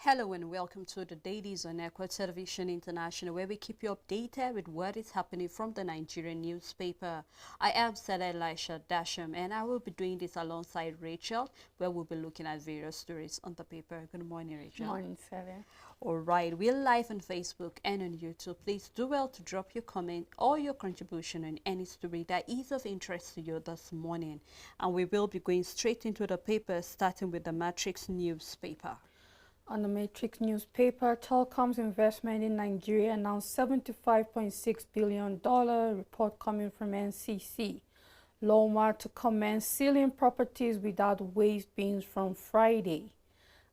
Hello and welcome to the Dailies on Equa Television International, where we keep you updated with what is happening from the Nigerian newspaper. I am Sada Elisha Dasham, and I will be doing this alongside Rachel, where we'll be looking at various stories on the paper. Good morning, Rachel. Morning, Sada. All right, we're live on Facebook and on YouTube. Please do well to drop your comment or your contribution on any story that is of interest to you this morning. And we will be going straight into the paper, starting with the Matrix newspaper. On the Matrix newspaper, Telkom's investment in Nigeria announced $75.6 billion, report coming from NCC. Loma to commence sealing properties without waste bins from Friday.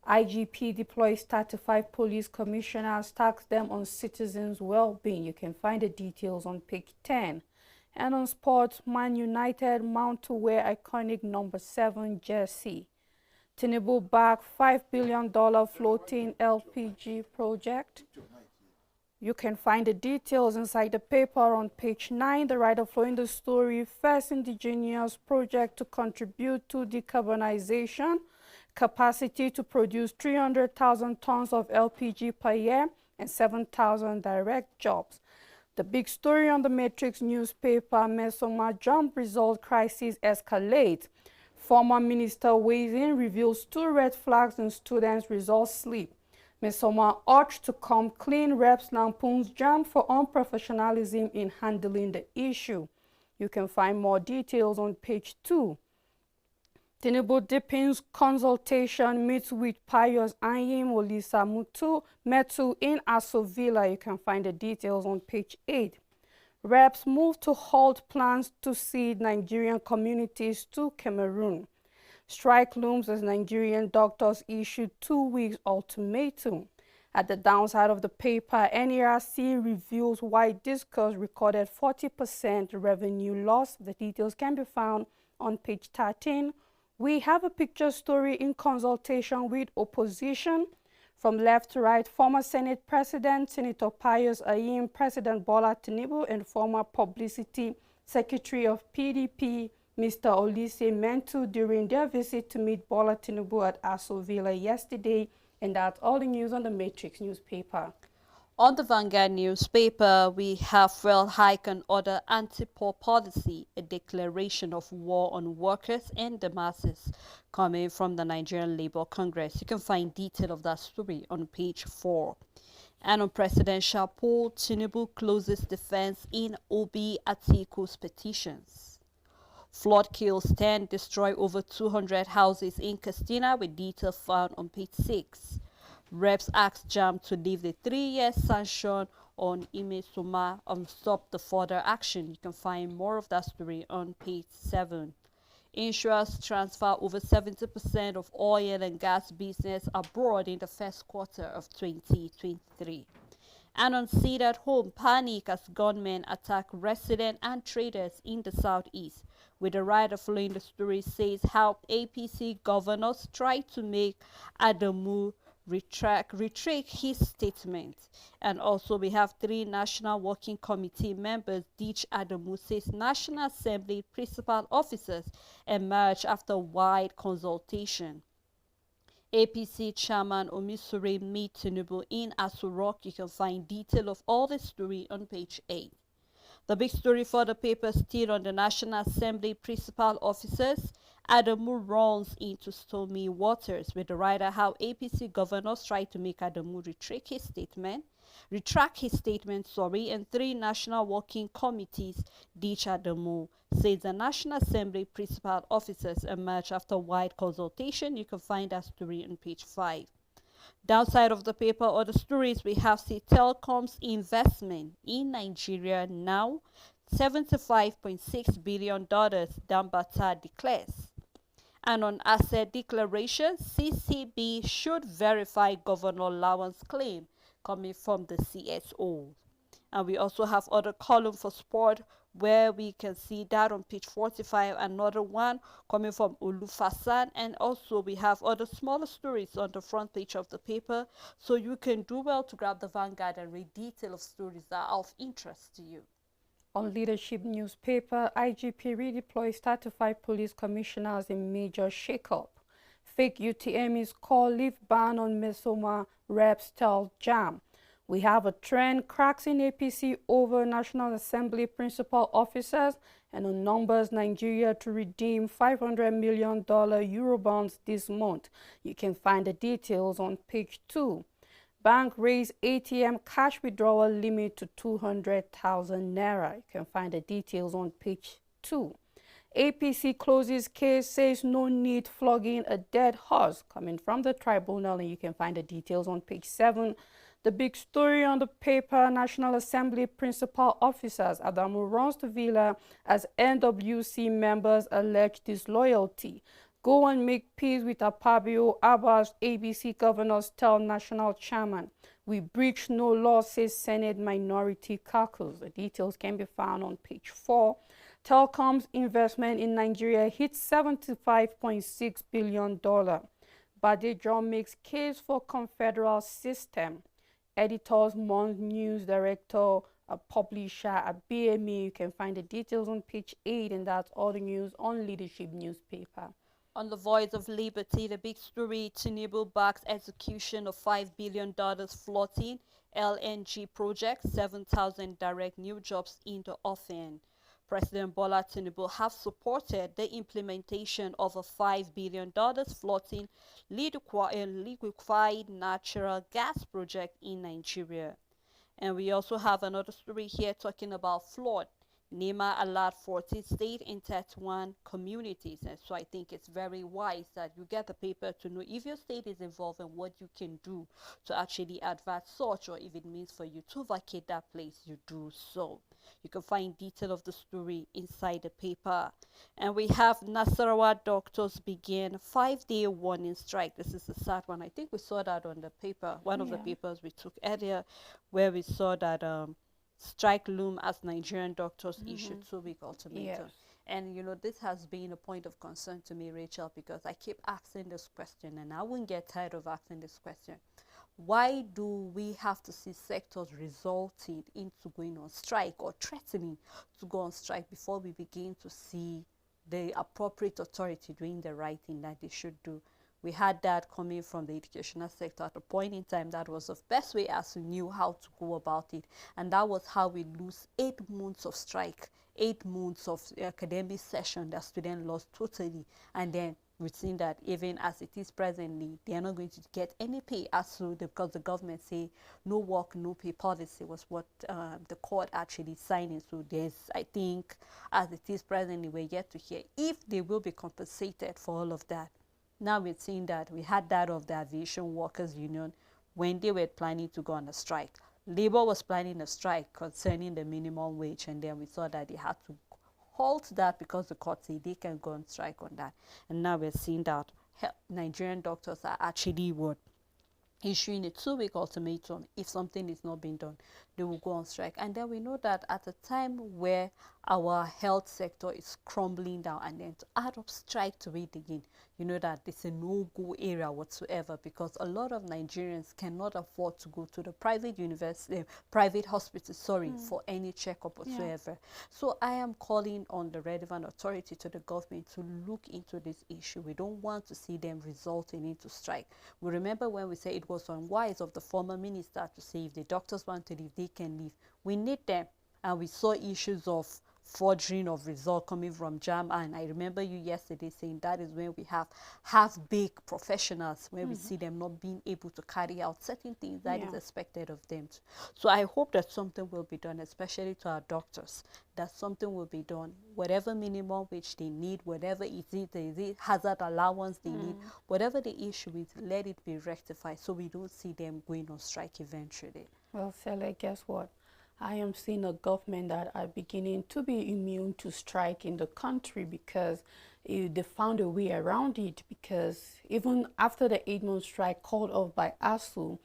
IGP deploys 35 police commissioners, tax them on citizens' well-being. You can find the details on page 10. And on sports, Man United mount to wear iconic number 7 jersey. Tinubu back $5 billion floating LPG project. You can find the details inside the paper on page 9. The writer flowing the story, first indigenous project to contribute to decarbonization, capacity to produce 300,000 tons of LPG per year and 7,000 direct jobs. The big story on the Matrix newspaper, Mesoma jump result crisis escalates. Former minister weighs in, reveals 2 red flags in students' results slip. Mesoma urged to come clean, reps lampoons jam for unprofessionalism in handling the issue. You can find more details on page 2. Tinubu deepens consultation, meets with Pius Anyim Olisa Metu in Aso Villa. You can find the details on page 8. Reps move to halt plans to cede Nigerian communities to Cameroon. Strike looms as Nigerian doctors issue 2 weeks ultimatum. At the downside of the paper, NERC reveals why Discos recorded 40% revenue loss. The details can be found on page 13. We have a picture story in consultation with opposition. From left to right, former Senate President Senator Pius Anyim, President Bola Tinubu, and former Publicity Secretary of PDP, Mr. Olise Mentu, during their visit to meet Bola Tinubu at Aso Villa yesterday. And that's all the news on the Matrix newspaper. On the Vanguard newspaper, we have fuel hike and other anti-poor policy, a declaration of war on workers and the masses, coming from the Nigerian Labour Congress. You can find detail of that story on page 4. And on presidential poll, Tinubu closes defense in Obi Atiku's petitions. Flood kills 10, destroy over 200 houses in Castina, with detail found on page 6. Reps asked JAM to leave the 3-year sanction on Imesoma and stop the further action. You can find more of that story on page 7. Insurers transfer over 70% of oil and gas business abroad in the first quarter of 2023. And on Seed at Home, panic as gunmen attack residents and traders in the southeast. With the writer following the story says how APC governors try to make Adamu retract his statement. And also we have 3 National Working Committee members. Dich Adamu says National Assembly principal officers emerge after wide consultation. APC Chairman Omisore meet Tinubu in Aso Rock. You can find detail of all the story on page 8. The big story for the paper still on the National Assembly principal officers. Adamu runs into stormy waters, with the writer how APC governors try to make Adamu retract his statement, and 3 National Working Committees. Dich Adamu says the National Assembly principal officers emerge after wide consultation. You can find that story on page 5. Downside of the paper or the stories we have see Telkom's investment in Nigeria now $75.6 billion, Dambata declares. And on asset declaration, CCB should verify Governor Lawan's claim, coming from the CSO. And we also have other column for sport, where we can see that on page 45, another one coming from Olufasan. And also we have other smaller stories on the front page of the paper, so you can do well to grab the Vanguard and read detail of stories that are of interest to you. On Leadership newspaper, IGP redeploys 35 police commissioners in major shakeup. Fake UTMEs call leave ban on Mesoma reps tell jam. We have a trend, cracks in APC over National Assembly principal officers, and on numbers Nigeria to redeem $500 million Eurobonds this month. You can find the details on page 2. Bank raised ATM cash withdrawal limit to 200,000 naira. You can find the details on page 2. APC closes case, says no need flogging a dead horse, coming from the tribunal, and you can find the details on page 7. The big story on the paper, National Assembly principal officers, Adamu runs to Villa as NWC members allege disloyalty. Go and make peace with Apabio, Abbas, ABC governors tell national chairman. We breach no law, says Senate Minority Caucus. The details can be found on page 4. Telcom's investment in Nigeria hits $75.6 billion. Badejo makes case for confederal system. Editors, Month News Director, a publisher at BME. You can find the details on page 8, and that's all the news on Leadership newspaper. On the Voice of Liberty, the big story, Tinubu backs execution of $5 billion floating LNG project, 7,000 direct new jobs in the offing. President Bola Tinubu have supported the implementation of a $5 billion floating liquefied natural gas project in Nigeria. And we also have another story here talking about flood. NEMA allowed 40 state and 31 communities, and so I think it's very wise that you get the paper to know if your state is involved and what you can do to actually advance such, or if it means for you to vacate that place, you do so. You can find detail of the story inside the paper. And we have Nasarawa doctors begin 5-day warning strike. This is a sad one. I think we saw that on the paper, one of the papers we took earlier, where we saw that strike loom as Nigerian doctors issued 2-week ultimatum. Yes. And you know, this has been a point of concern to me, Rachel, because I keep asking this question and I won't get tired of asking this question. Why do we have to see sectors resulting into going on strike or threatening to go on strike before we begin to see the appropriate authority doing the right thing that they should do? We had that coming from the educational sector at a point in time. That was the best way as we knew how to go about it. And that was how we lose 8 months of strike, 8 months of academic session that students lost totally. And then we've seen that even as it is presently, they are not going to get any pay because the government say no work, no pay policy was what the court actually signed. So there's, I think, as it is presently, we're yet to hear if they will be compensated for all of that. Now we're seeing that we had that of the Aviation Workers Union when they were planning to go on a strike. Labour was planning a strike concerning the minimum wage, and then we saw that they had to halt that because the court said they can go on strike on that. And now we're seeing that Nigerian doctors are actually issuing a 2-week ultimatum. If something is not being done, they will go on strike. And then we know that at a time where our health sector is crumbling down, and then to add up strike to it again, you know that it's a no-go area whatsoever, because a lot of Nigerians cannot afford to go to the private university, private hospital, for any checkup whatsoever. So I am calling on the relevant authority to the government to look into this issue. We don't want to see them resulting into strike. We remember when we said it was unwise of the former minister to say if the doctors want to leave, they can leave. We need them. And we saw issues of forging of result coming from JAM, and I remember you yesterday saying that is when we have half-baked professionals, where we see them not being able to carry out certain things that is expected of them. So I hope that something will be done, especially to our doctors, that something will be done. Whatever minimum wage they need, whatever is it hazard allowance they need, whatever the issue is, let it be rectified so we don't see them going on strike eventually. Well, Sele, guess what? I am seeing a government that are beginning to be immune to strike in the country, because they found a way around it. Because even after the 8-month strike called off by ASU,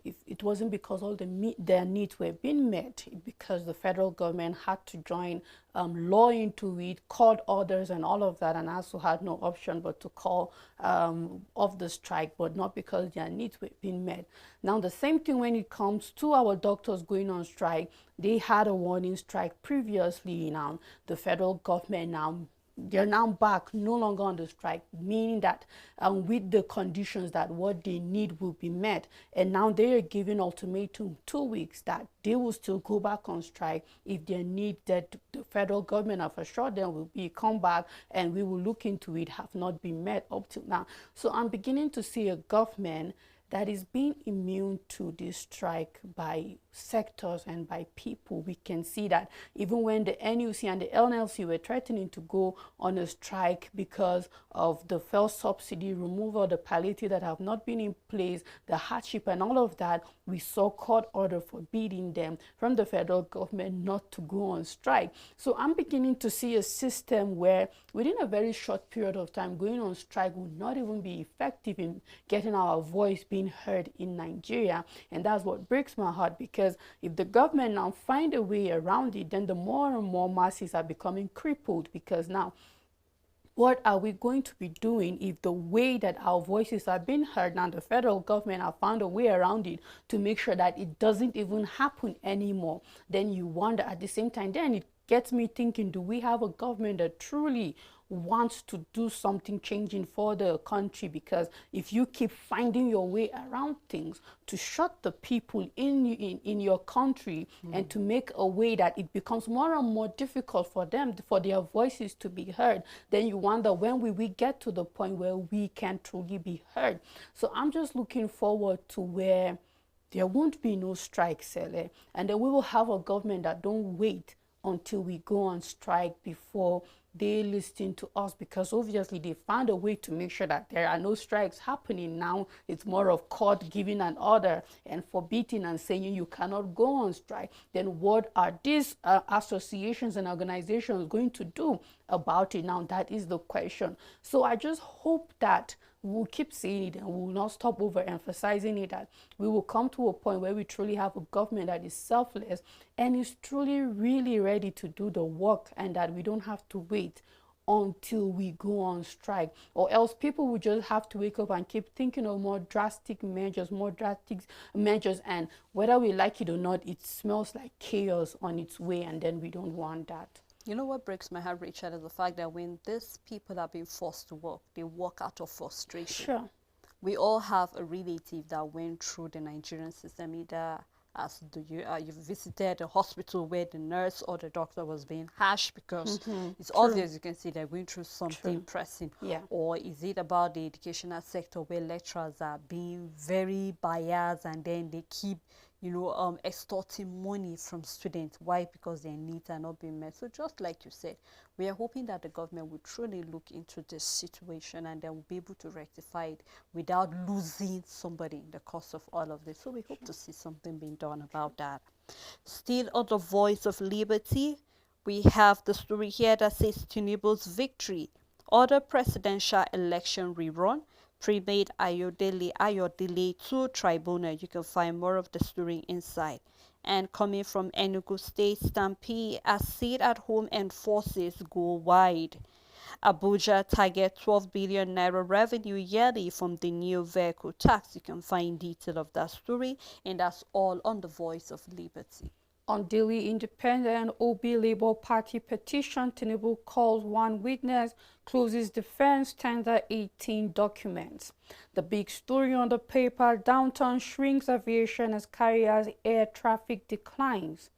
if it wasn't because all their needs were being met, because the federal government had to join law into it, court orders and all of that, and ASU had no option but to call off the strike, but not because their needs were being met. Now the same thing when it comes to our doctors going on strike. They had a warning strike previously. Now the federal government now they're now back, no longer on the strike, meaning that with the conditions that what they need will be met. And now they are giving ultimatum 2 weeks that they will still go back on strike if they need that the federal government have assured them will be come back and we will look into it, have not been met up till now. So I'm beginning to see a government that is being immune to this strike by sectors and by people. We can see that even when the NUC and the NLC were threatening to go on a strike because of the fuel subsidy removal, the palliative that have not been in place, the hardship and all of that, we saw court order forbidding them from the federal government not to go on strike. So I'm beginning to see a system where within a very short period of time, going on strike will not even be effective in getting our voice being heard in Nigeria. And that's what breaks my heart, because if the government now find a way around it, then the more and more masses are becoming crippled, because now what are we going to be doing if the way that our voices are being heard now, the federal government have found a way around it to make sure that it doesn't even happen anymore? Then you wonder at the same time, then it gets me thinking, do we have a government that truly wants to do something changing for the country? Because if you keep finding your way around things to shut the people in your country and to make a way that it becomes more and more difficult for them, for their voices to be heard, then you wonder, when will we get to the point where we can truly be heard? So I'm just looking forward to where there won't be no strike, Sele, and then we will have a government that don't wait until we go on strike before they listen to us, because obviously they found a way to make sure that there are no strikes happening. Now it's more of court giving an order and forbidding and saying you cannot go on strike. Then what are these associations and organizations going to do about it? Now that is the question. So I just hope that we'll keep saying it and we will not stop overemphasizing it, that we will come to a point where we truly have a government that is selfless and is truly really ready to do the work, and that we don't have to wait until we go on strike, or else people will just have to wake up and keep thinking of more drastic measures, and whether we like it or not, it smells like chaos on its way, and then we don't want that. You know what breaks my heart, Richard, is the fact that when these people are being forced to work, they work out of frustration. Sure. We all have a relative that went through the Nigerian system, either as you visited a hospital where the nurse or the doctor was being harsh, because it's True. obvious, you can see they're going through something pressing. Yeah. Or is it about the educational sector where lecturers are being very biased, and then they keep extorting money from students? Why? Because their needs are not being met. So just like you said, we are hoping that the government will truly look into this situation, and they will be able to rectify it without losing somebody in the course of all of this. So we hope to see something being done about that. Still on the Voice of Liberty, we have the story here that says Tinubu's victory, other presidential election rerun, pre-made Ayodele to tribunal. You can find more of the story inside. And coming from Enugu State, Stampede as sit-at-home enforces go wide. Abuja target 12 billion naira revenue yearly from the new vehicle tax. You can find detail of that story, and that's all on the Voice of Liberty. On Daily Independent, OB Labour Party petition, Tinubu calls one witness, closes defense, tender 18 documents. The big story on the paper, downtown shrinks aviation as carriers air traffic declines.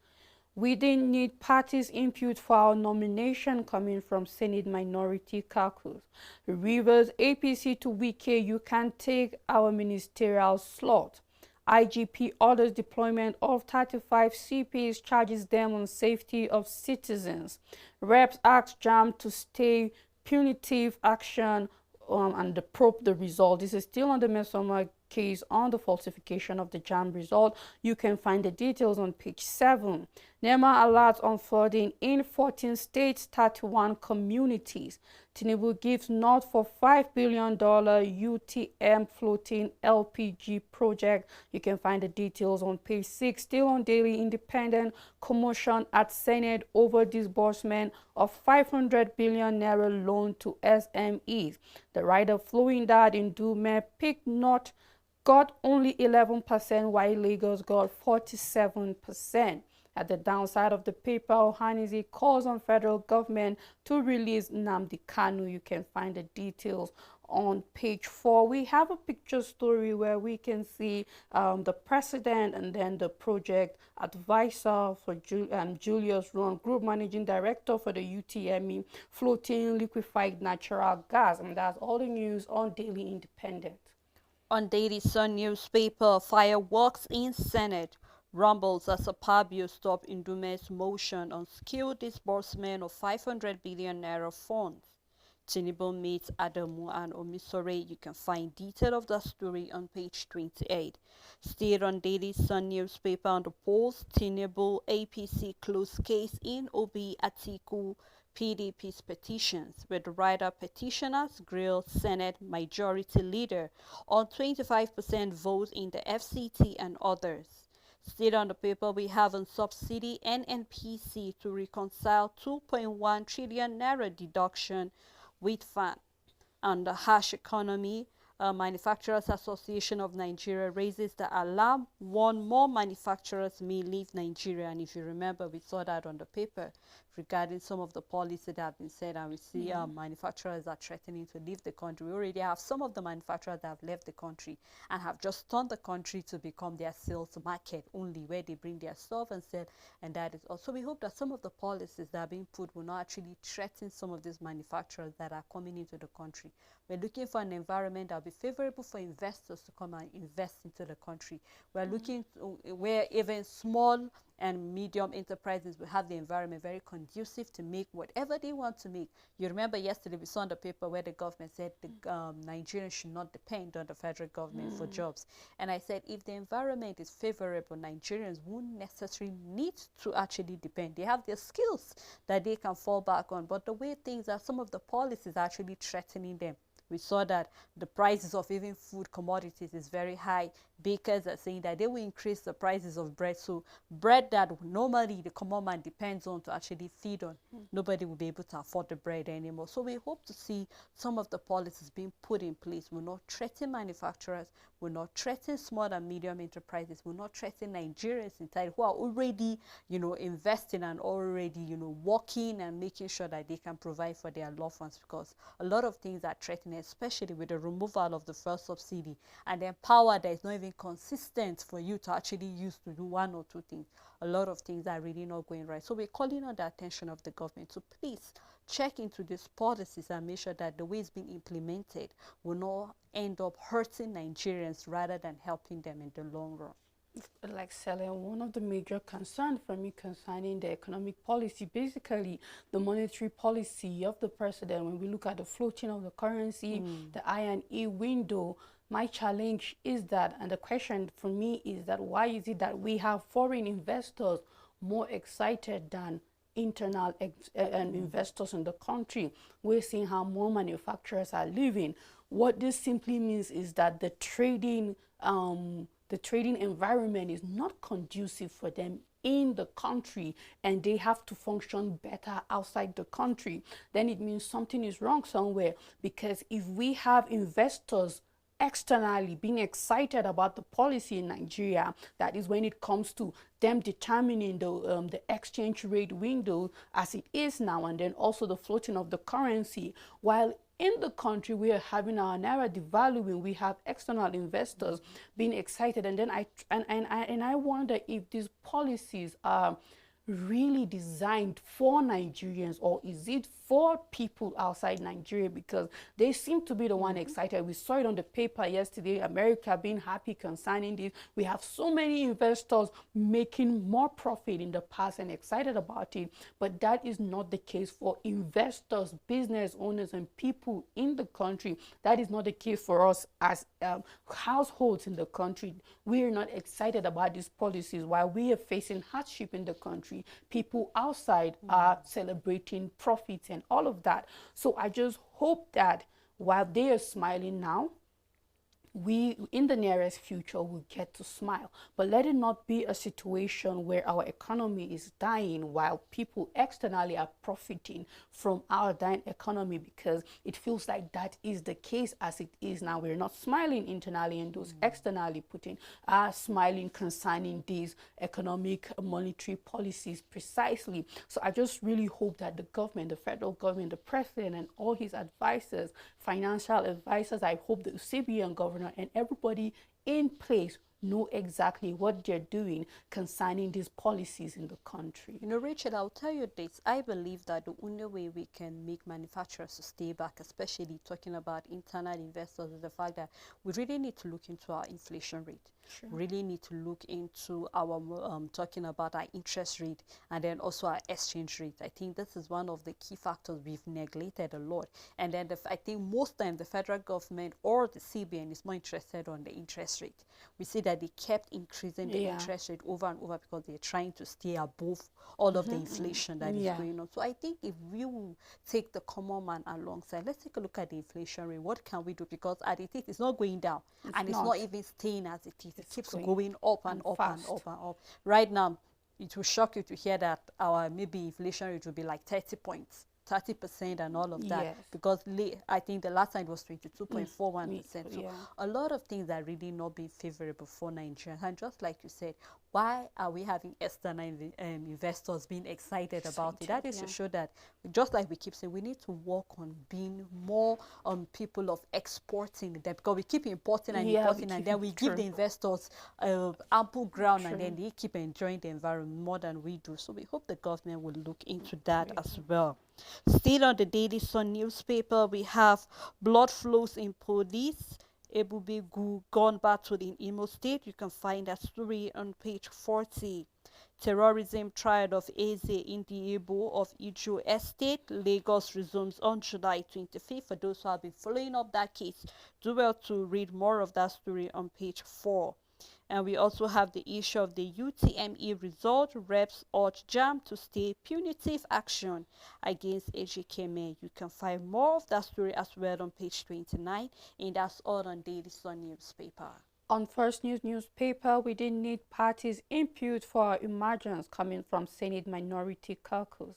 We didn't need parties' input for our nomination, coming from Senate Minority Caucus. Rivers APC to Wike, you can take our ministerial slot. IGP orders deployment of 35 CPs, charges them on safety of citizens. Reps ask JAM to stay punitive action and probe the result. This is still on the Mesoma case on the falsification of the JAM result. You can find the details on page 7. NEMA alerts on flooding in 14 states, 31 communities. Tinubu gives nod for $5 billion UTM floating LPG project. You can find the details on page 6. Still on Daily Independent, commotion at Senate over disbursement of 500 billion naira loan to SMEs. The rider flowing that in Dume picked not got only 11%, while Lagos got 47%. At the downside of the paper, Ohanizi calls on federal government to release Nnamdi Kanu. You can find the details on page 4. We have a picture story where we can see the president and then the project advisor for Julius Ron, group managing director for the UTME, floating liquefied natural gas. And that's all the news on Daily Independent. On Daily Sun newspaper, fireworks in Senate. Rumbles as Akpabio stop Ndume's motion on skilled disbursement of 500 billion naira funds. Tinubu meets Adamu and Omisore. You can find detail of the story on page 28. Still on Daily Sun newspaper on the polls, Tinubu APC closed case in Obi Atiku PDP's petitions, with rider petitioners grill Senate Majority Leader on 25% vote in the FCT and others. Still on the paper, we have on subsidy NNPC to reconcile 2.1 trillion naira deduction with VAT. And the harsh economy, Manufacturers Association of Nigeria raises the alarm, warn more manufacturers may leave Nigeria. And if you remember, we saw that on the paper regarding some of the policies that have been said, and we see manufacturers are threatening to leave the country. We already have some of the manufacturers that have left the country and have just turned the country to become their sales market only, where they bring their stuff and sell, and that is also. We hope that some of the policies that are being put will not actually threaten some of these manufacturers that are coming into the country. We're looking for an environment that will be favorable for investors to come and invest into the country. We're looking to, where even small and medium enterprises will have the environment very conducive to make whatever they want to make. You remember yesterday we saw in the paper where the government said the Nigerians should not depend on the federal government for jobs. And I said if the environment is favorable, Nigerians won't necessarily need to actually depend. They have their skills that they can fall back on. But the way things are, some of the policies are actually threatening them. We saw that the prices of even food commodities is very high. Bakers are saying that they will increase the prices of bread. So bread that normally the common man depends on to actually feed on, nobody will be able to afford the bread anymore. So we hope to see some of the policies being put in place will not threaten manufacturers, will not threaten small and medium enterprises, will not threaten Nigerians inside who are already, investing and already, working and making sure that they can provide for their loved ones, because a lot of things are threatening, especially with the removal of the first subsidy and then power that is not even consistent for you to actually use to do one or two things. A lot of things are really not going right. So we're calling on the attention of the government to please check into these policies and make sure that the way it's being implemented will not end up hurting Nigerians rather than helping them in the long run. Like Selen, one of the major concerns for me concerning the economic policy, basically the monetary policy of the president, when we look at the floating of the currency, the I&E window, my challenge is that, and the question for me is that why is it that we have foreign investors more excited than internal investors in the country? We're seeing how more manufacturers are leaving. What this simply means is that the trading environment is not conducive for them in the country, and they have to function better outside the country. Then it means something is wrong somewhere, because if we have investors externally being excited about the policy in Nigeria, that is when it comes to them determining the exchange rate window as it is now, and then also the floating of the currency, while in the country we are having our naira devaluing, we have external investors being excited, and then I wonder if these policies are really designed for Nigerians, or is it for people outside Nigeria? Because they seem to be the one excited. We saw it on the paper yesterday, America being happy concerning this. We have so many investors making more profit in the past and excited about it, but that is not the case for investors, business owners, and people in the country. That is not the case for us as households in the country. We are not excited about these policies while we are facing hardship in the country. People outside are celebrating profits and all of that. So I just hope that while they are smiling now, we in the nearest future will get to smile. But let it not be a situation where our economy is dying while people externally are profiting from our dying economy, because it feels like that is the case as it is now. We're not smiling internally, and those externally putting are smiling concerning these economic monetary policies precisely. So I just really hope that the government, the federal government, the president and all his advisors, financial advisors, I hope the CBN governor and everybody in place know exactly what they're doing concerning these policies in the country. You know, Rachel, I'll tell you this. I believe that the only way we can make manufacturers to stay back, especially talking about internal investors, is the fact that we really need to look into our inflation rate. Sure. Really need to look into our talking about our interest rate, and then also our exchange rate. I think this is one of the key factors we've neglected a lot. And then I think most time the federal government or the CBN is more interested on the interest rate. We see that they kept increasing the interest rate over and over because they're trying to stay above all of the inflation that is going on. So I think if we will take the common man alongside, let's take a look at the inflation rate. What can we do? Because as it is, it's not going down, and it's not even staying as it is. It keeps going up and up and up and up. Right now, it will shock you to hear that our maybe inflation rate will be like 30 points. 30% and all of that, because I think the last time it was 22.41%. So a lot of things are really not being favorable for Nigerians. And just like you said, why are we having external investors being excited about it? That is to show that, just like we keep saying, we need to work on being more people of exporting them, because we keep importing and importing, and then we give the investors ample ground, and then they keep enjoying the environment more than we do. So we hope the government will look into that as well. Still on the Daily Sun newspaper, we have blood flows in police. Ebubegu gun battle in Imo State. You can find that story on page 40. Terrorism trial of Eze Indiebo of Ijo Estate, Lagos resumes on July 25th. For those who have been following up that case, do well to read more of that story on page 4. And we also have the issue of the UTME result. Reps urge JAM to stay punitive action against Ejikeme. You can find more of that story as well on page 29. And that's all on Daily Sun newspaper. On First News newspaper, we didn't need parties' input for our emergence coming from Senate Minority Caucus.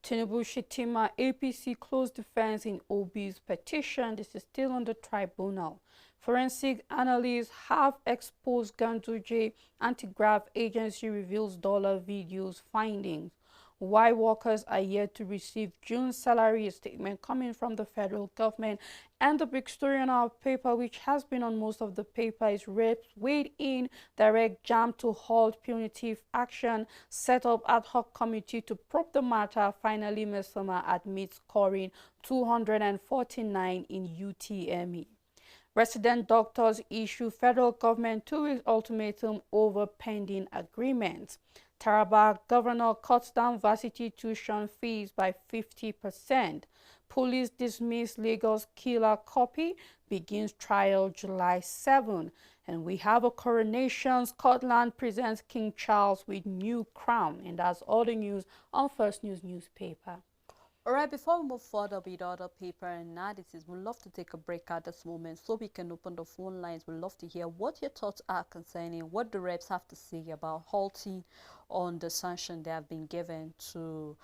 Tinubu Shetima APC closed defense in Obi's petition. This is still on the tribunal. Forensic analysts have exposed Ganduje anti-graft agency reveals dollar videos findings. Why workers are yet to receive June's salary, a statement coming from the federal government. And the big story on our paper, which has been on most of the paper, is reps weighed in, direct JAM to halt punitive action, set up ad hoc committee to probe the matter. Finally, Mesoma admits scoring 249 in UTME. Resident doctors issue federal government 2 weeks ultimatum over pending agreements. Taraba governor cuts down varsity tuition fees by 50%. Police dismiss Lagos killer copy, begins trial July 7. And we have a coronation. Scotland presents King Charles with new crown. And that's all the news on First News newspaper. All right, before we move further with other paper analysis, we'd love to take a break at this moment so we can open the phone lines. We'd love to hear what your thoughts are concerning what the reps have to say about halting on the sanction they have been given to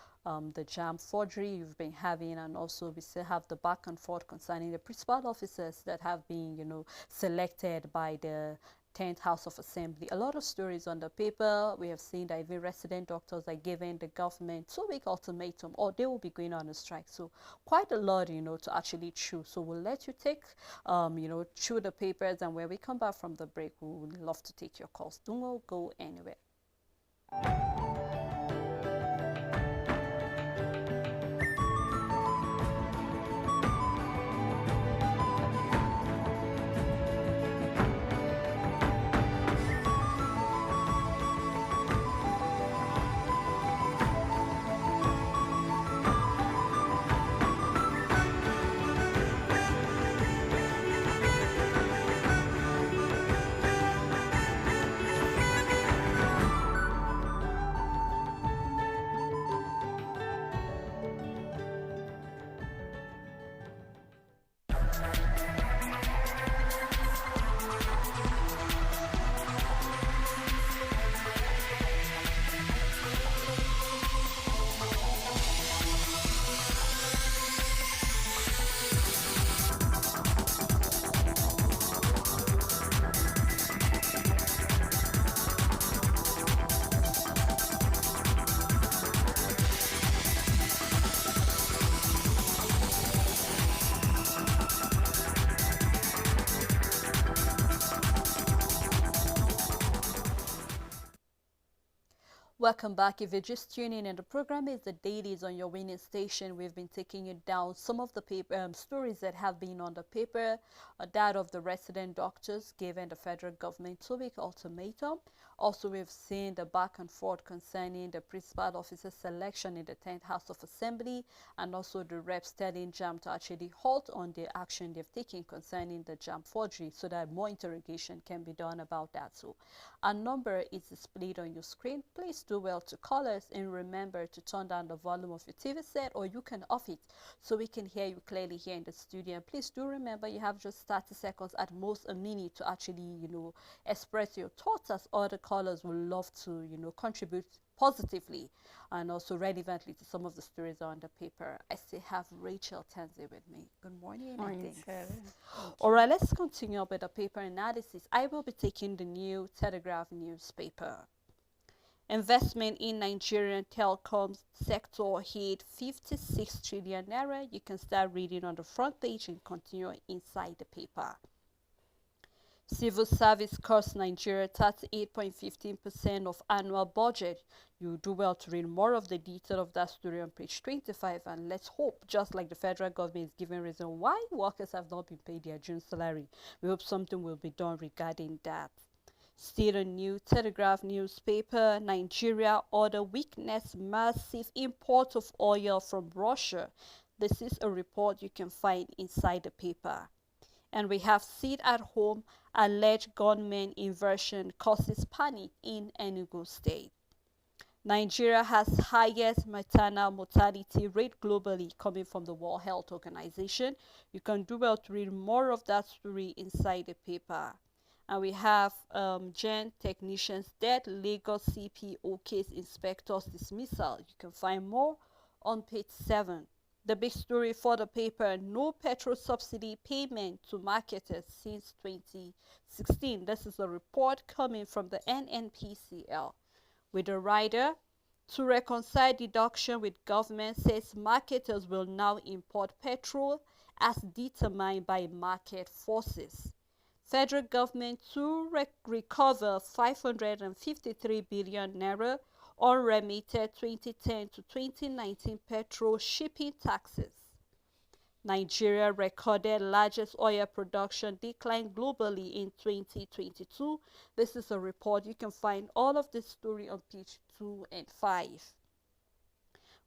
the JAM forgery you've been having, and also we still have the back and forth concerning the principal officers that have been, selected by the 10th House of Assembly. A lot of stories on the paper. We have seen that even resident doctors are giving the government 2-week ultimatum, or they will be going on a strike. So quite a lot, to actually chew. So we'll let you take, chew the papers, and when we come back from the break, we would love to take your calls. Don't go anywhere. Welcome back. If you're just tuning in, the program is the Dailies on your winning station. We've been taking you down some of the paper stories that have been on the paper. That of the resident doctors given the federal government 2-week ultimatum. Also, we've seen the back and forth concerning the principal officer selection in the 10th House of Assembly, and also the reps telling JAM to actually halt on the action they've taken concerning the JAM forgery so that more interrogation can be done about that. So our number is displayed on your screen. Please do well to call us, and remember to turn down the volume of your TV set, or you can off it so we can hear you clearly here in the studio. And please do remember you have just 30 seconds, at most a minute, to actually express your thoughts, as other callers will love to contribute positively and also relevantly to some of the stories on the paper. I still have Rachel Tanzi with me. Good morning. Morning, Sarah. All right, let's continue with the paper analysis. I will be taking the New Telegraph newspaper. Investment in Nigerian telecom sector hit 56 trillion naira. You can start reading on the front page and continue inside the paper. Civil service costs Nigeria 38.15% of annual budget. You do well to read more of the detail of that story on page 25, and let's hope, just like the federal government is giving reason why workers have not been paid their June salary, we hope something will be done regarding that. Still a New Telegraph newspaper, Nigeria order weakness massive import of oil from Russia. This is a report you can find inside the paper. And we have sit at home, alleged gunmen inversion causes panic in Enugu State. Nigeria has highest maternal mortality rate globally, coming from the World Health Organization. You can do well to read more of that story inside the paper. And we have Gen technicians dead, Lagos CPO case inspectors dismissal. You can find more on page 7. The big story for the paper, no petrol subsidy payment to marketers since 2016. This is a report coming from the NNPCL. With the rider, to reconcile deduction with government, says marketers will now import petrol as determined by market forces. Federal government to recover 553 billion naira unremitted 2010 to 2019 petrol shipping taxes. Nigeria recorded largest oil production decline globally in 2022. This is a report. You can find all of this story on page 2 and 5.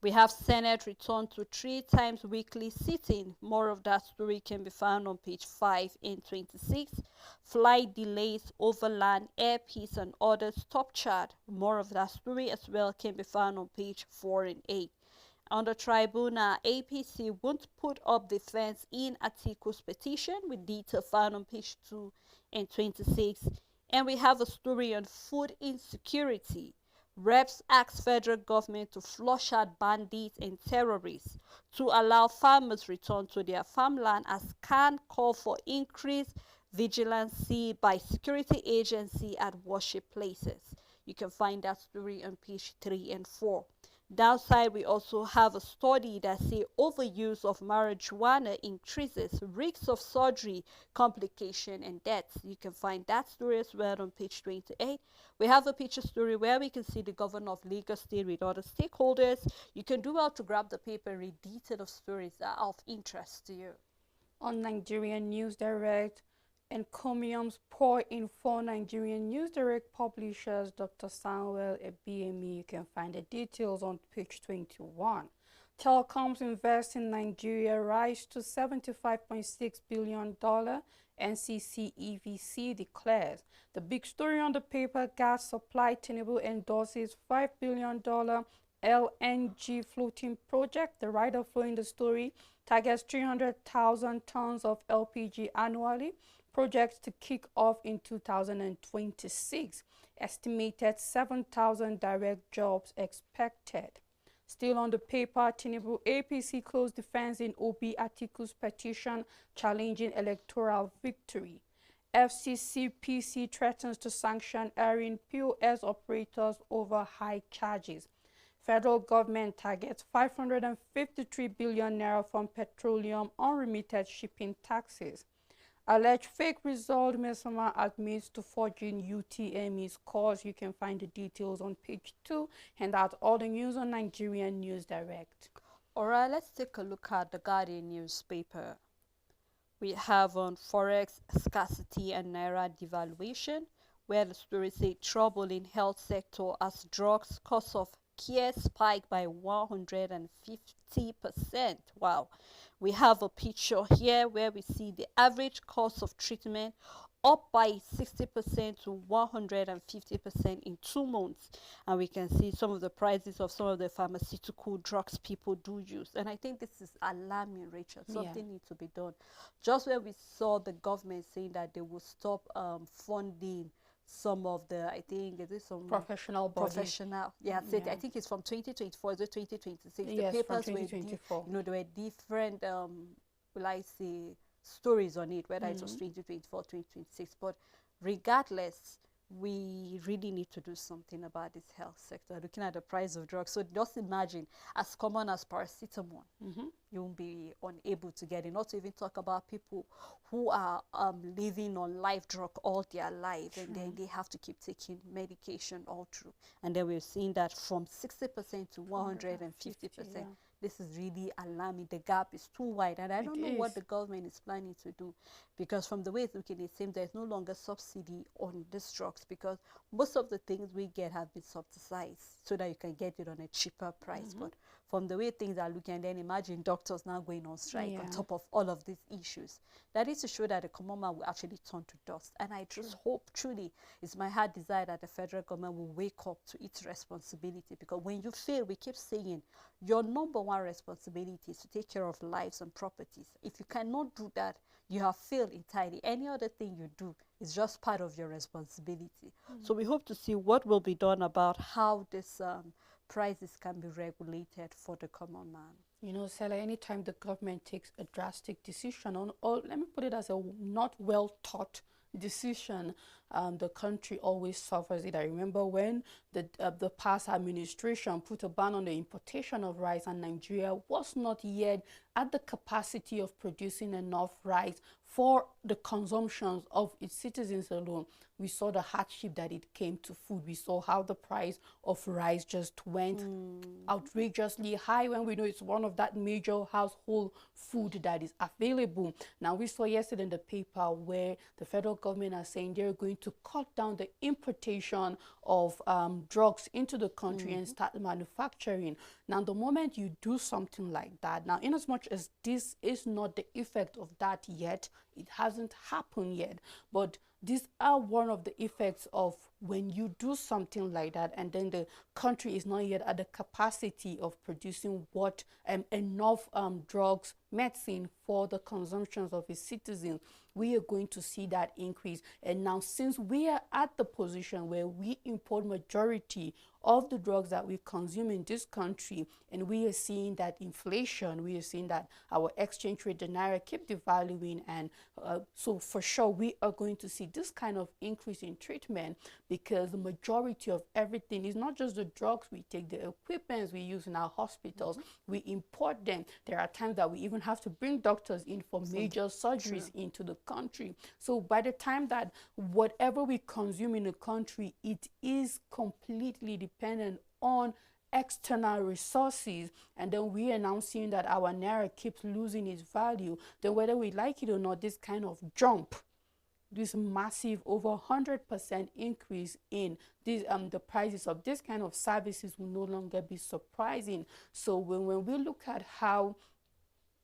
We have Senate return to 3 times weekly sitting. More of that story can be found on page 5 and 26. Flight delays, overland, air peace, and others top chart. More of that story as well can be found on page 4 and 8. On the tribunal, APC won't put up defense in Atiku's petition, with detail found on page 2 and 26. And we have a story on food insecurity. Reps ask federal government to flush out bandits and terrorists to allow farmers return to their farmland, as can call for increased vigilance by security agency at worship places. You can find that story on page 3 and 4. Downside, we also have a study that says overuse of marijuana increases risks of surgery, complication, and deaths. You can find that story as well on page 28. We have a picture story where we can see the governor of Lagos State with other stakeholders. You can do well to grab the paper and read detail of stories that are of interest to you. On Nigerian News Direct, encomiums pour in 4 Nigerian News Direct publishers, Dr. Samuel Ebiyemi. You can find the details on page 21. Telecoms invest in Nigeria rise to $75.6 billion, NCC EVC declares. The big story on the paper, gas supply, Tinubu endorses $5 billion LNG floating project. The writer flowing the story targets 300,000 tons of LPG annually. Projects to kick off in 2026. Estimated 7,000 direct jobs expected. Still on the paper, Tinubu APC closed defense in Obi Atiku's petition challenging electoral victory. FCC PC threatens to sanction erring POS operators over high charges. Federal government targets 553 billion naira from petroleum unremitted shipping taxes. Alleged fake result, Mesama admits to forging UTME scores. You can find the details on page 2, and that's all the news on Nigerian News Direct. Alright, let's take a look at the Guardian newspaper. We have on forex scarcity and naira devaluation, where the story say trouble in health sector as drugs cost of care spike by 150%. Wow. We have a picture here where we see the average cost of treatment up by 60% to 150% in 2 months, and we can see some of the prices of some of the pharmaceutical drugs people do use. And I think this is alarming, Rachel. Something needs to be done. Just where we saw the government saying that they will stop funding some of the, I think is it some Professional bodies. professional, yeah, I think it's from 2024, is it 2026? Yes, The from papers were 2024. there were different will I say stories on it, whether it was 2024, 2026. But regardless, we really need to do something about this health sector. Looking at the price of drugs, so just imagine, as common as paracetamol, you won't be unable to get it. Not to even talk about people who are living on life drug all their life, and then they have to keep taking medication all through. And then we're seeing that from 60% to 150%. Yeah. This is really alarming. The gap is too wide, and I don't know what the government is planning to do, because from the way it's looking, it seems there's no longer subsidy on these drugs, because most of the things we get have been subsidized so that you can get it on a cheaper price. But from the way things are looking, and then imagine doctors now going on strike on top of all of these issues. That is to show that the common man will actually turn to dust. And I just hope, truly, it's my heart desire that the federal government will wake up to its responsibility, because when you fail, we keep saying your number one responsibility is to take care of lives and properties. If you cannot do that, you have failed entirely. Any other thing you do is just part of your responsibility. So we hope to see what will be done about how this prices can be regulated for the common man. You know, Sela, anytime the government takes a drastic decision on, or let me put it as a not well thought decision, the country always suffers it. I remember when the past administration put a ban on the importation of rice, and Nigeria was not yet at the capacity of producing enough rice for the consumptions of its citizens alone. We saw the hardship that it came to food. We saw how the price of rice just went outrageously high, when we know it's one of that major household food that is available. Now, we saw yesterday in the paper where the federal government are saying they're going to cut down the importation of drugs into the country and start manufacturing. Now, the moment you do something like that, now, in as much as this is not the effect of that yet, it hasn't happened yet, but these are one of the effects of when you do something like that, and then the country is not yet at the capacity of producing what enough drugs, medicine for the consumptions of its citizens. We are going to see that increase. And now, since we are at the position where we import majority of the drugs that we consume in this country, and we are seeing that inflation, we are seeing that our exchange rate, the naira, keep devaluing, and so for sure we are going to see this kind of increase in treatment, because the majority of everything is not just the drugs we take, the equipment we use in our hospitals, we import them. There are times that we even have to bring doctors in for major surgeries into the country. So by the time that whatever we consume in the country, it is completely dependent on external resources, and then we are now seeing that our naira keeps losing its value, then whether we like it or not, this kind of jump, this massive over 100% increase in these the prices of this kind of services will no longer be surprising. So when we look at how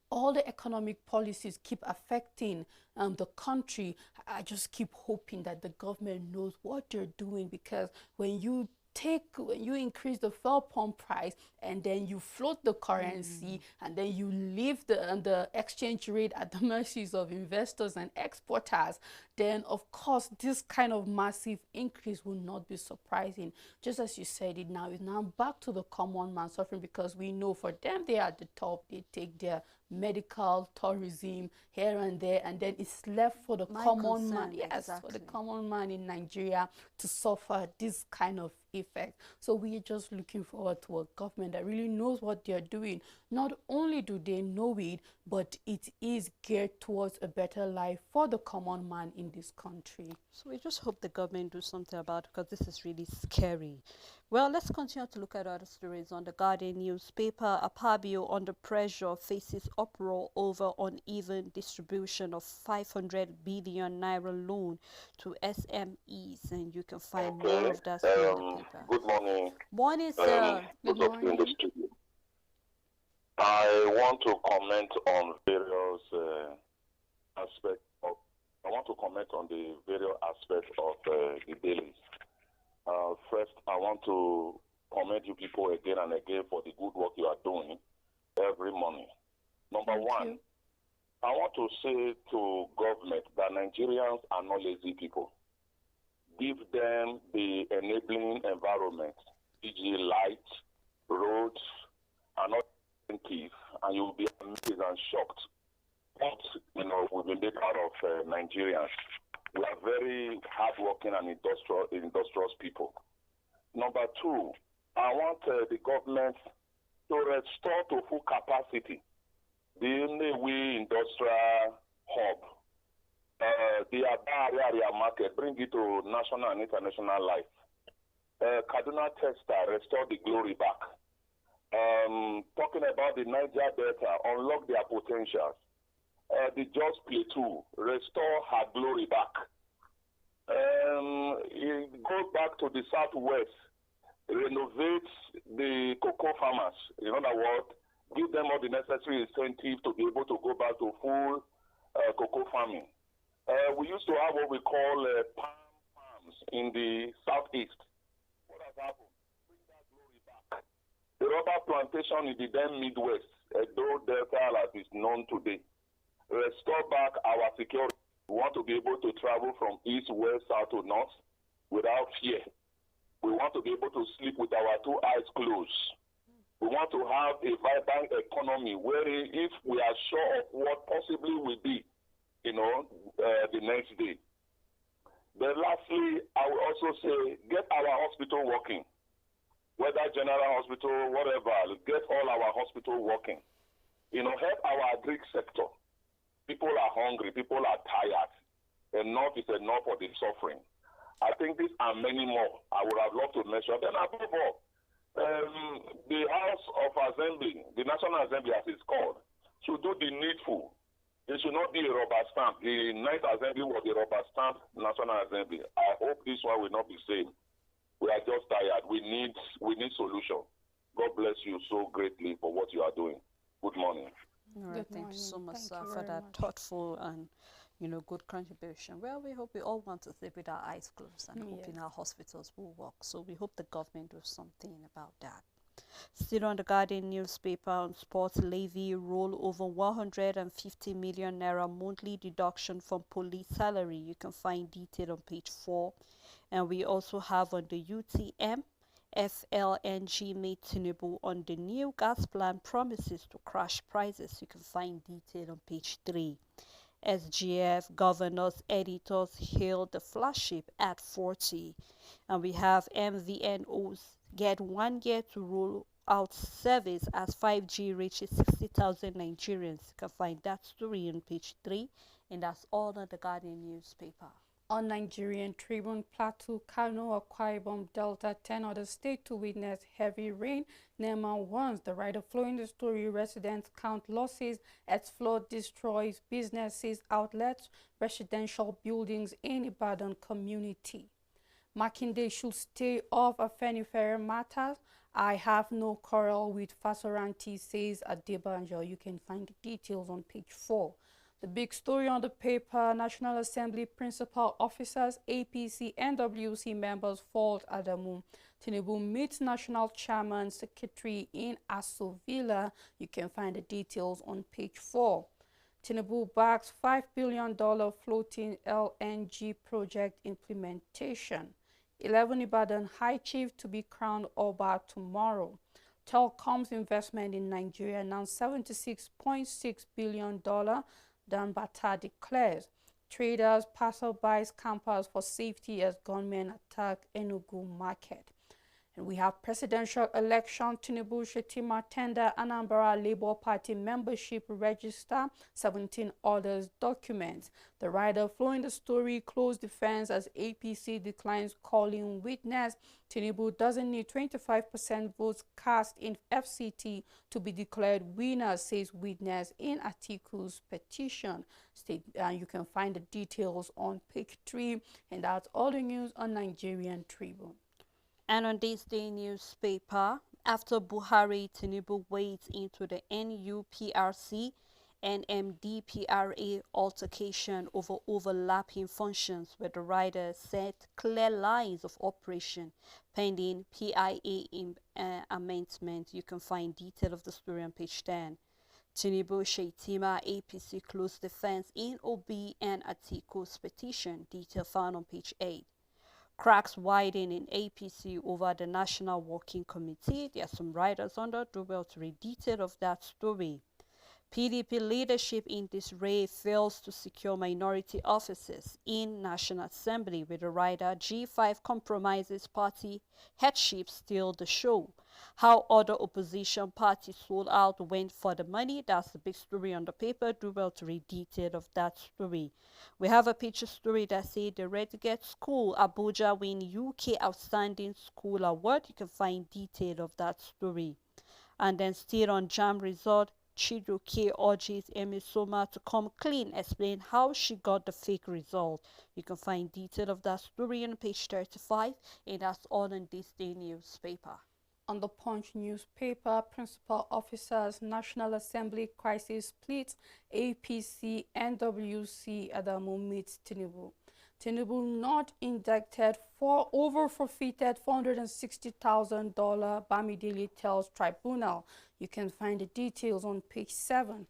all the economic policies keep affecting the country, I just keep hoping that the government knows what they're doing, because when you increase the fuel pump price, and then you float the currency, and then you leave the exchange rate at the mercies of investors and exporters, then of course this kind of massive increase will not be surprising. Just as you said, it's now back to the common man suffering, because we know for them, they are at the top, they take their medical tourism here and there, and then it's left for the My common man, concern, yes, for the exactly. common man in Nigeria to suffer this kind of effect. So we are just looking forward to a government that really knows what they're doing. Not only do they know it, but it is geared towards a better life for the common man in this country. So we just hope the government do something about it because this is really scary. Well, let's continue to look at other stories on the Guardian newspaper. Apabio under pressure faces uproar over uneven distribution of 500 billion naira loan to SMEs, and you can find more Okay. of that story in the paper. Good morning, Morning, sir. Good those of you in the morning. studio. I want to comment on various aspects of. I want to comment on the various aspects of the dailies. First, I want to commend you people again and again for the good work you are doing every morning. Number Thank one, you. I want to say to government that Nigerians are not lazy people. Give them the enabling environment, e.g. lights, roads, and all incentive, and you'll be amazed and shocked what we've been made out of Nigerians. We are very hardworking and industrious people. Number two, I want the government to restore to full capacity the Nnewi industrial hub, the Aba area market, bring it to national and international life. Kaduna Testa, restore the glory back. Talking about the Niger Delta, unlock their potentials. The Jos Plateau, restore her glory back. Go back to the southwest, renovate the cocoa farmers. In other words, give them all the necessary incentive to be able to go back to full cocoa farming. We used to have what we call palm farms in the southeast. What has happened? Bring that glory back. The rubber plantation in the then Midwest, Edo Delta as is known today. Restore back our security. We want to be able to travel from east, west, south to north without fear. We want to be able to sleep with our two eyes closed. We want to have a vibrant economy where if we are sure of what possibly will be, the next day. Then lastly, I will also say, get our hospital working. Whether general hospital, whatever, get all our hospital working. Help our agric sector. People are hungry, people are tired. Enough is enough for the suffering. I think these are many more. I would have loved to mention. Then above all, the House of Assembly, the National Assembly as it's called, should do the needful. It should not be a rubber stamp. The Ninth Assembly was a rubber stamp National Assembly. I hope this one will not be same. We are just tired. We need solution. God bless you so greatly for what you are doing. Good morning. All right, Good thank you morning. so much, Thank sir, you for very that much. thoughtful and good contribution. Well, we hope we all want to sleep with our eyes closed and hoping Yes. our hospitals will work. So we hope the government does something about that. Still on the Guardian newspaper on sports levy roll over 150 million naira monthly deduction from police salary. You can find detail on page 4. And we also have on the UTM FLNG made Tinubu on the new gas plan promises to crash prices. You can find detail on page 3. SGF governors editors hail the flagship at 40. And we have MVNOs get 1 year to roll out service as 5G reaches 60,000 Nigerians. You can find that story on page 3. And that's all on the Guardian newspaper. On Nigerian Tribune, Plateau, Kano, Akwa Ibom, Delta, 10 other states to witness heavy rain. Nema warns the writer flowing the story residents count losses as flood destroys businesses, outlets, residential buildings in Ibadan community. Makinde should stay off Afenifere matters. I have no quarrel with Fasoranti, says Adebanjo. You can find the details on page 4. The big story on the paper, National Assembly principal officers, APC, NWC members fault Adamu. Tinubu meets National Chairman Secretary in Aso Villa. You can find the details on page 4. Tinubu backs $5 billion floating LNG project implementation. 11 Ibadan High Chief to be crowned Oba tomorrow. Telecoms investment in Nigeria announced $76.6 billion, Danbata declares. Traders, passerbys, campers for safety as gunmen attack Enugu market. And we have presidential election. Tinubu Shetima tender Anambra Labour Party membership register, 17 others documents. The writer flowing the story, close defense as APC declines calling witness. Tinubu doesn't need 25% votes cast in FCT to be declared winner, says witness in Atiku's petition. You can find the details on page 3, and that's all the news on Nigerian Tribune. And on this day newspaper, after Buhari, Tinubu wades into the NUPRC and MDPRA altercation over overlapping functions, where the writer set clear lines of operation pending PIA amendment. You can find detail of the story on page 10. Tinubu Shetima APC closed defense in Obi and Atiku's petition. Detail found on page 8. Cracks widen in APC over the National Working Committee. There are some writers under. Do well to read detail of that story. PDP leadership in disarray fails to secure minority offices in National Assembly, with the writer G5 compromises party headship steal the show. How other opposition parties sold out went for the money. That's the big story on the paper. Do well to read detail of that story. We have a picture story that says the Redgate School, Abuja win UK Outstanding School Award. You can find detail of that story. And then still on JAM result, Chidoke urges Emisoma to come clean, explain how she got the fake result. You can find detail of that story on page 35, and that's all in this day newspaper. On the Punch newspaper, principal officers, National Assembly crisis splits, APC, NWC, Adamu meets Tinubu. Tinubu not indicted for over forfeited $460,000, Bamidele tells tribunal. You can find the details on page 7.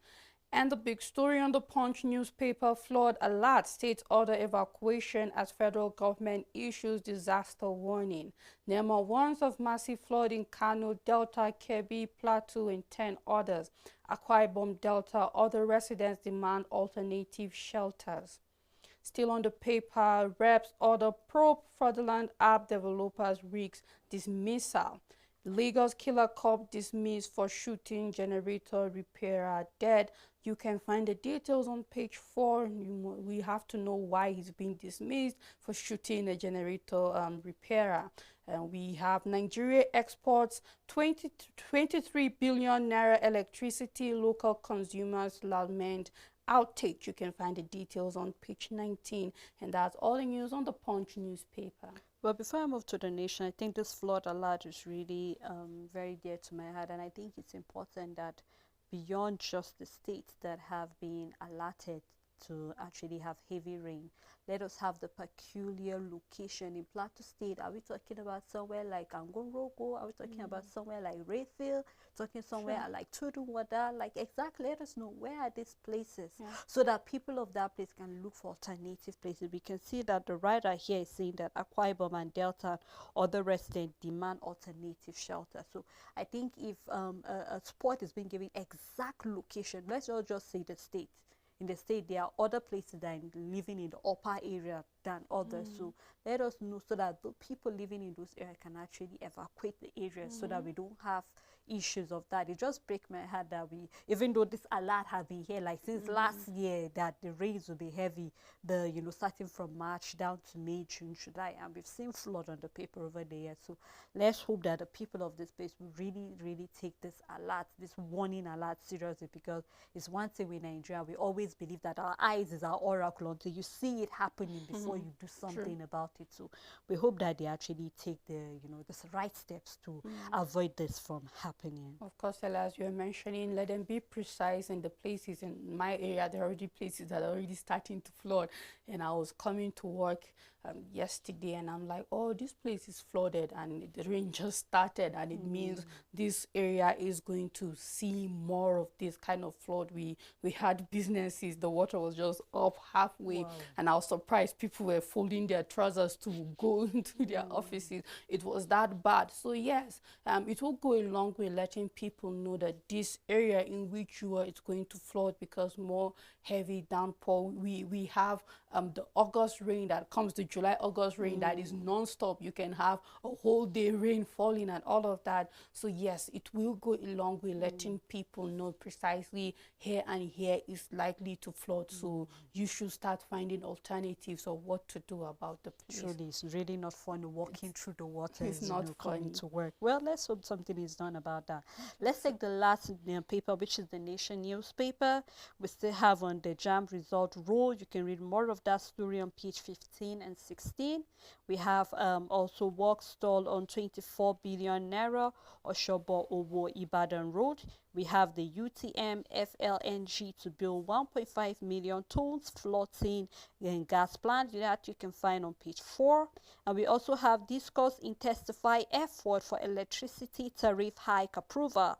And the big story on the Punch newspaper, flood alert, state order evacuation as federal government issues disaster warning. NEMA warns of massive flood in Kano, Delta, Kebbi, Plateau, and 10 others. Akwa Ibom Delta, other residents demand alternative shelters. Still on the paper, reps order probe fraudulent app developers rigs dismissal. Lagos killer cop dismissed for shooting generator repairer dead. You can find the details on page 4. We have to know why he's being dismissed for shooting a generator repairer. We have Nigeria exports 23 billion naira electricity, local consumers lament outage. You can find the details on page 19, and that's all the news on the Punch newspaper. Well, before I move to the nation, I think this flood alert is really very dear to my heart, and I think it's important that beyond just the states that have been alerted to actually have heavy rain, let us have the peculiar location in Plateau State. Are we talking about somewhere like Angorogo? Are we talking about somewhere like Rayfield? Talking somewhere like Tudunwada? Like exactly, let us know where are these places so that people of that place can look for alternative places. We can see that the writer here is saying that Akwa Ibom and Delta, other residents demand alternative shelter. So I think if a spot is being given exact location, let's not just say the state. In the state, there are other places that are living in the upper area than others. So let us know so that the people living in those areas can actually evacuate the areas so that we don't have issues of that. It just breaks my heart that we, even though this alert has been here like since last year, that the rains will be heavy, starting from March down to May, June, July, and we've seen flood on the paper over there. So let's hope that the people of this place will really, really take this alert, this warning alert seriously, because it's one thing with Nigeria, we always believe that our eyes is our oracle until you see it happening before you do something about it. So we hope that they actually take the right steps to avoid this from happening. Of course, Ella, as you were mentioning, let them be precise in the places. In my area, there are already places that are already starting to flood. And I was coming to work yesterday, and I'm like, oh, this place is flooded, and the rain just started, and it means this area is going to see more of this kind of flood. We had businesses, the water was just up halfway, and I was surprised people were folding their trousers to go into their offices. It was that bad. So yes, it will go a long way letting people know that this area in which you are, it's going to flood because more heavy downpour. We have the August rain that comes, the July August rain that is non-stop. You can have a whole day rain falling and all of that. So yes, it will go a long way letting people know precisely here and here is likely to flood. So you should start finding alternatives of what to do about the place. Truly, it's really not fun walking through the waters, It's not coming funny. to work. Well, let's hope something is done about that. Let's take the last paper, which is the Nation newspaper. We still have on the JAM result roll. You can read more of that story on page 15 and 16. We have also work stall on 24 billion naira, Oshobo Owo Ibadan Road. We have the UTM FLNG to build 1.5 million tons floating in gas plant that you can find on page 4. And we also have discuss intensify effort for electricity tariff hike approval.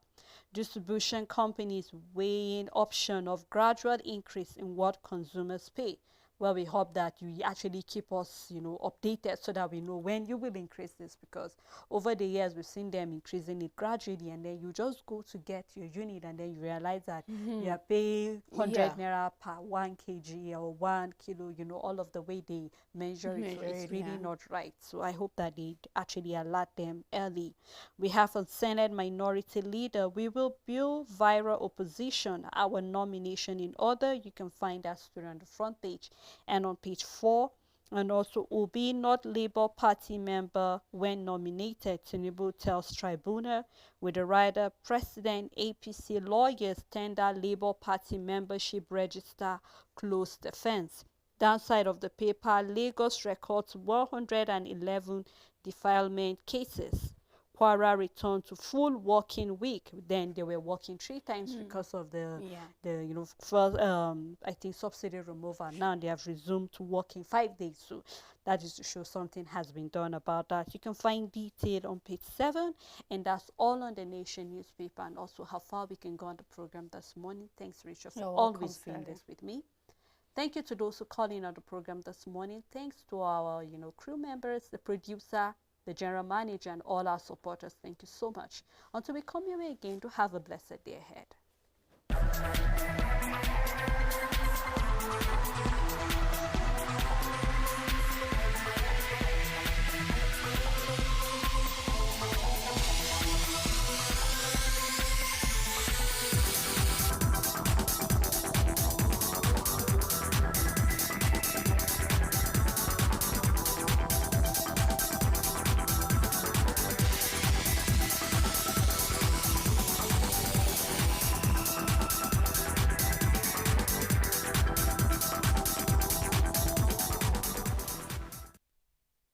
Distribution companies weighing option of gradual increase in what consumers pay. Well, we hope that you actually keep us, updated so that we know when you will increase this, because over the years we've seen them increasing it gradually, and then you just go to get your unit and then you realize that you are paying 100 naira per 1 kg or 1 kilo, all of the way they measure it. So it's really not right. So I hope that they actually alert them early. We have a Senate minority leader. We will build viral opposition. Our nomination in order. You can find that story on the front page and on page 4. And also, Obi not Labour Party member when nominated, Tinubu tells Tribunal. With the rider, President APC lawyers tender Labour Party membership register close defense. Downside of the paper, Lagos records 111 defilement cases. Kwara returned to full working week. Then they were working 3 times because of the first I think subsidy removal. Now they have resumed to working 5 days. So that is to show something has been done about that. You can find detail on page 7, and that's all on the Nation newspaper, and also how far we can go on the program this morning. Thanks, Rachel, for always being this with me. Thank you to those who called in on the program this morning. Thanks to our crew members, the producer, the general manager, and all our supporters. Thank you so much. Until we come your way again, to have a blessed day ahead.